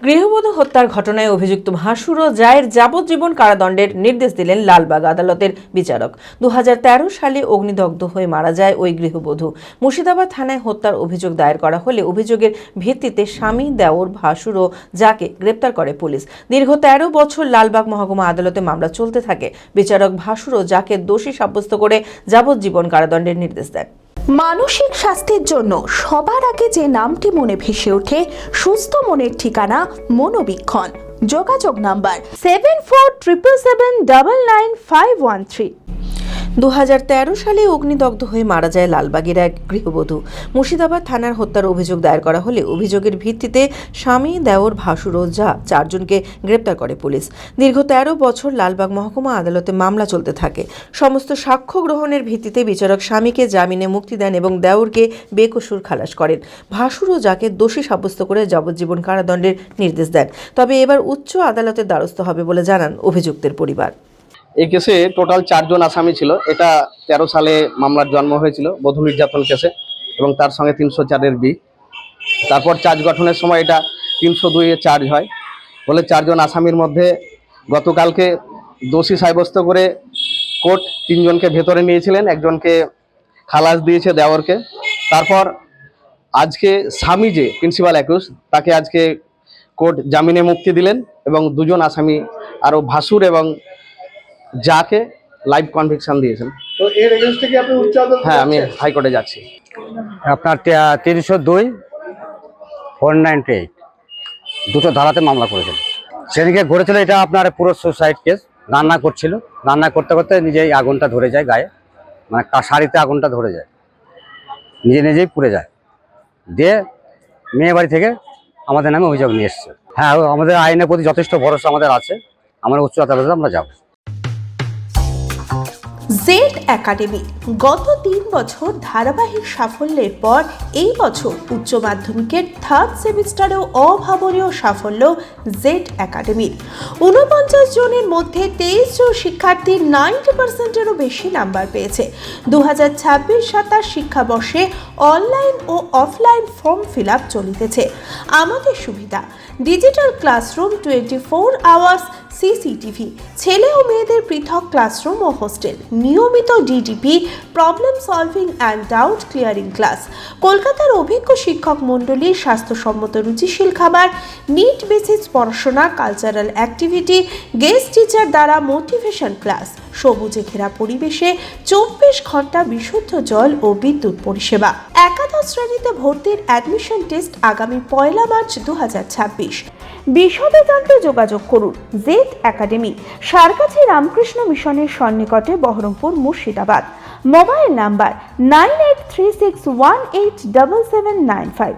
গৃহবধূ হত্যার ঘটনায় অভিযুক্ত ভাসুর ও জায়ের যাবজ্জীবন কারাদণ্ডের নির্দেশ দিলেন লালবাগ আদালতের বিচারক। 2013 সালে অগ্নিদগ্ধ হয়ে মারা যায় ওই গৃহবধূ। মুর্শিদাবাদ থানায় হত্যার অভিযোগ দায়ের করা হলে অভিযোগের ভিত্তিতে স্বামী, দেওর, ভাসুর ও জাকে গ্রেপ্তার করে পুলিশ। দীর্ঘ 13 বছর লালবাগ মহকুমা আদালতে মামলা চলতে থাকে। বিচারক ভাসুর ও জাকে দোষী সাব্যস্ত করে যাবজ্জীবন কারাদণ্ডের নির্দেশ দেন। মানসিক স্বাস্থ্যের জন্য সবার আগে যে নামটি মনে ভেসে ওঠে, সুস্থ মনের ঠিকানা মনোবীক্ষণ। যোগাযোগ নাম্বার 7477799513। 2013 সালে অগ্নিদগ্ধ হয়ে মারা যায় লালবাগের এক গৃহবধূ। মুর্শিদাবাদ থানার হত্যার অভিযোগ দায়ের করা হলে অভিযোগের ভিত্তিতে স্বামী, দেওর, ভাসুর ও জা 4 জনকে গ্রেপ্তার করে পুলিশ। দীর্ঘ 13 বছর লালবাগ মহকুমা আদালতে মামলা চলতে থাকে। সমস্ত সাক্ষ্য গ্রহণের ভিত্তিতে বিচারক স্বামীকে জামিনে মুক্তি দেন এবং দেওরকে বেকসুর খালাস করেন। ভাসুর ও জাকে দোষী সাব্যস্ত করে যাবজ্জীবন কারাদণ্ডের নির্দেশ দেন। তবে এবার উচ্চ আদালতের দ্বারস্থ হবে বলে জানান অভিযুক্তের পরিবার। এই কেসে টোটাল 4 জন আসামি ছিল। এটা 13 সালে মামলার জন্ম হয়েছিল বধূ নির্যাতন কেসে, এবং তার সঙ্গে 304-এর বি। তারপর চার্জ গঠনের সময় এটা 302-এ চার্জ হয় বলে 4 জন আসামির মধ্যে গতকালকে দোষী সাব্যস্ত করে কোর্ট 3 জনকে ভেতরে নিয়েছিলেন, একজনকে খালাস দিয়েছে দেওরকে। তারপর আজকে স্বামী যে প্রিন্সিপাল অ্যাকিউজ, তাকে আজকে কোর্ট জামিনে মুক্তি দিলেন এবং 2 জন আসামি আরও ভাসুর এবং যাকে লাইভ কনভিকশন দিয়েছেন। তো এর এগেইনস্ট থেকে আপনি উচ্চ আদালতে? হ্যাঁ, আমি হাইকোর্টে যাচ্ছি। আপনার 302-498 দুটো ধারাতে মামলা করেছেন। সেদিকে ঘটেছিল এটা আপনার পুরো সুসাইড কেস। রান্না করছিল, রান্না করতে করতে নিজেই আগুনটা ধরে যায় গায়ে, মানে শাড়িতে আগুনটা ধরে যায়, নিজেই পুড়ে যায়। দিয়ে মেয়ে বাড়ি থেকে আমাদের নামে অভিযোগ নিয়ে এসছে। হ্যাঁ, আমাদের আইনের প্রতি যথেষ্ট ভরসা আমাদের আছে। আমরা উচ্চ আদালতে আমরা যাব। জেড একাডেমি গত 3 বছর ধারাবাহিক সাফল্যের পর এই বছর উচ্চ মাধ্যমিকের 3rd সেমিস্টারেও অভাবনীয় সাফল্য জেড একাডেমির। 49 জনের মধ্যে 23 জন শিক্ষার্থী 90%-এরও বেশি নাম্বার পেয়েছে। 2026-27 শিক্ষাবর্ষে অনলাইন ও অফলাইন ফর্ম ফিল আপ চলিতেছে। আমাদের সুবিধা: ডিজিটাল ক্লাসরুম, 24 আওয়ার্স সিসিটিভি, ছেলে ও মেয়েদের পৃথক ক্লাসরুম ও হোস্টেল, নিয়মিত DDP, problem solving and doubt clearing class, কলকাতার অভিজ্ঞ শিক্ষক মণ্ডলী, স্বাস্থ্যসম্মত রুচিশীল খাবার, নিট বেসিস পড়াশোনা, কালচারাল অ্যাক্টিভিটি, গেস্ট টিচার দ্বারা মোটিভেশন ক্লাস, সবুজে ঘেরা পরিবেশে 24 ঘন্টা বিশুদ্ধ জল ও বিদ্যুৎ পরিষেবা। একাদশ শ্রেণীতে ভর্তির অ্যাডমিশন টেস্ট আগামী 1 মার্চ 2026। বিশদে জানতে যোগাযোগ করুন জেড একাডেমি, সারকাছি রামকৃষ্ণ মিশনের সন্নিকটে, বহরমপুর, মুর্শিদাবাদ। Mobile number 9836187795।